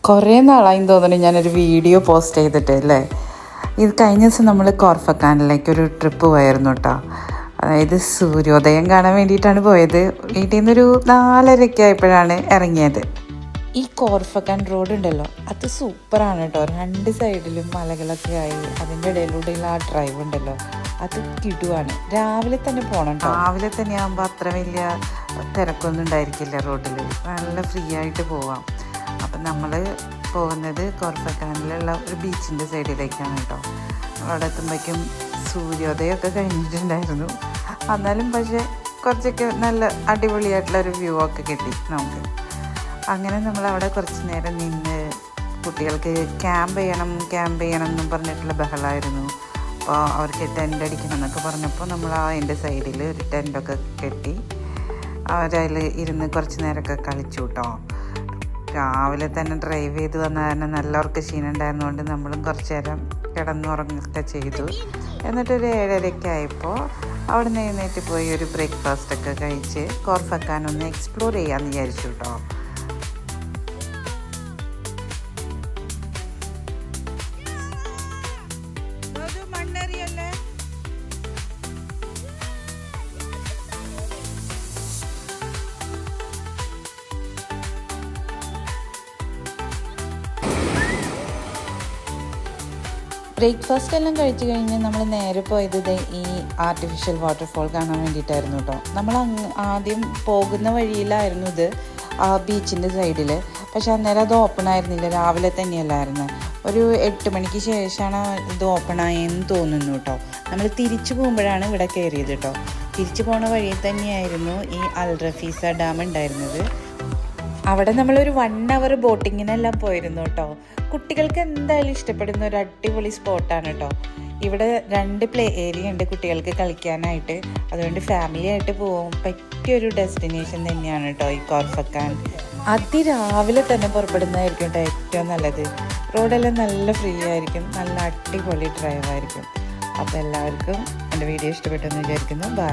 കുറേ നാളായി തോന്നുന്നു ഞാനൊരു വീഡിയോ പോസ്റ്റ് ചെയ്തിട്ട് അല്ലേ. ഇത് കഴിഞ്ഞ ദിവസം നമ്മൾ കോർഫക്കാനിലേക്ക് ഒരു ട്രിപ്പ് പോയായിരുന്നു കേട്ടോ. അതായത് സൂര്യോദയം കാണാൻ വേണ്ടിയിട്ടാണ് പോയത്. വീട്ടിൽ നിന്നൊരു 4:30 ആയപ്പോഴാണ് ഇറങ്ങിയത്. ഈ കോർഫക്കാൻ റോഡ് ഉണ്ടല്ലോ, അത് സൂപ്പറാണ് കേട്ടോ. 2 സൈഡിലും മലകളൊക്കെ ആയി അതിൻ്റെ ഇടയിലൂടെയുള്ള ആ ഡ്രൈവ് ഉണ്ടല്ലോ, അത് കിടുവാണ്. രാവിലെ തന്നെ പോകണം കേട്ടോ. രാവിലെ തന്നെ ആകുമ്പോൾ അത്ര വലിയ തിരക്കൊന്നും ഉണ്ടായിരിക്കില്ല റോഡിൽ, നല്ല ഫ്രീ ആയിട്ട് പോവാം. അപ്പം നമ്മൾ പോകുന്നത് കോർഫക്കാനിലുള്ള ഒരു ബീച്ചിൻ്റെ സൈഡിലേക്കാണ് കേട്ടോ. അവിടെ എത്തുമ്പോഴേക്കും സൂര്യോദയമൊക്കെ കഴിഞ്ഞിട്ടുണ്ടായിരുന്നു. എന്നാലും പക്ഷേ കുറച്ചൊക്കെ നല്ല അടിപൊളിയായിട്ടുള്ളൊരു വ്യൂ ഒക്കെ കിട്ടി നമുക്ക്. അങ്ങനെ നമ്മളവിടെ കുറച്ച് നേരം നിന്ന് കുട്ടികൾക്ക് ക്യാമ്പ് ചെയ്യണം എന്നും പറഞ്ഞിട്ടുള്ള ബഹളമായിരുന്നു. അപ്പോൾ അവർക്ക് ടെൻ്റ് അടിക്കണം എന്നൊക്കെ പറഞ്ഞപ്പോൾ നമ്മൾ അതിൻ്റെ സൈഡിൽ ഒരു ടെൻ്റൊക്കെ കെട്ടി അവരതിൽ ഇരുന്ന് കുറച്ച് നേരമൊക്കെ കളിച്ചു കേട്ടോ. രാവിലെ തന്നെ ഡ്രൈവ് ചെയ്ത് വന്ന കാരണം നല്ലവർക്ക് ക്ഷീണം ഉണ്ടായിരുന്നതുകൊണ്ട് നമ്മളും കുറച്ച് നേരം കിടന്നുറങ്ങുകയൊക്കെ ചെയ്തു. എന്നിട്ടൊരു 7:30 ആയപ്പോൾ അവിടെ നിന്ന് എഴുന്നേറ്റ് പോയി ഒരു ബ്രേക്ക്ഫാസ്റ്റൊക്കെ കഴിച്ച് കോർഫക്കാനൊന്ന് എക്സ്പ്ലോർ ചെയ്യാമെന്ന് വിചാരിച്ചു കേട്ടോ. ബ്രേക്ക്ഫാസ്റ്റ് എല്ലാം കഴിച്ചു കഴിഞ്ഞ് നമ്മൾ നേരെ പോയത് ഈ ആർട്ടിഫിഷ്യൽ വാട്ടർഫോൾ കാണാൻ വേണ്ടിയിട്ടായിരുന്നു കേട്ടോ. നമ്മൾ ആദ്യം പോകുന്ന വഴിയിലായിരുന്നു ഇത്, ആ ബീച്ചിൻ്റെ സൈഡിൽ. പക്ഷെ അന്നേരം അത് ഓപ്പൺ ആയിരുന്നില്ല, രാവിലെ തന്നെയല്ലായിരുന്നു. ഒരു 8 മണിക്ക് ശേഷമാണ് ഇത് ഓപ്പൺ ആയെന്ന് തോന്നുന്നു കേട്ടോ. നമ്മൾ തിരിച്ചു പോകുമ്പോഴാണ് ഇവിടെ കയറിയത് കേട്ടോ. തിരിച്ചു പോണ വഴിയിൽ തന്നെയായിരുന്നു ഈ അൽ റഫീസ ഡാം ഉണ്ടായിരുന്നത്. അവിടെ നമ്മളൊരു 1 അവർ ബോട്ടിങ്ങിനെല്ലാം പോയിരുന്നു കേട്ടോ. കുട്ടികൾക്ക് എന്തായാലും ഇഷ്ടപ്പെടുന്ന ഒരു അടിപൊളി സ്പോട്ടാണ് കേട്ടോ. ഇവിടെ 2 പ്ലേ ഏരിയ ഉണ്ട് കുട്ടികൾക്ക് കളിക്കാനായിട്ട്. അതുകൊണ്ട് ഫാമിലി ആയിട്ട് പോകാൻ പറ്റിയൊരു ഡെസ്റ്റിനേഷൻ തന്നെയാണ് കേട്ടോ ഈ കോർഫക്കാൻ. അതിരാവിലെ തന്നെ പുറപ്പെടുന്നതായിരിക്കും കേട്ടോ ഏറ്റവും നല്ലത്. റോഡെല്ലാം നല്ല ഫ്രീ ആയിരിക്കും, നല്ല അടിപൊളി ഡ്രൈവ് ആയിരിക്കും. അപ്പോൾ എല്ലാവർക്കും എൻ്റെ വീഡിയോ ഇഷ്ടപ്പെട്ടെന്ന് വിചാരിക്കുന്നു. ബൈ.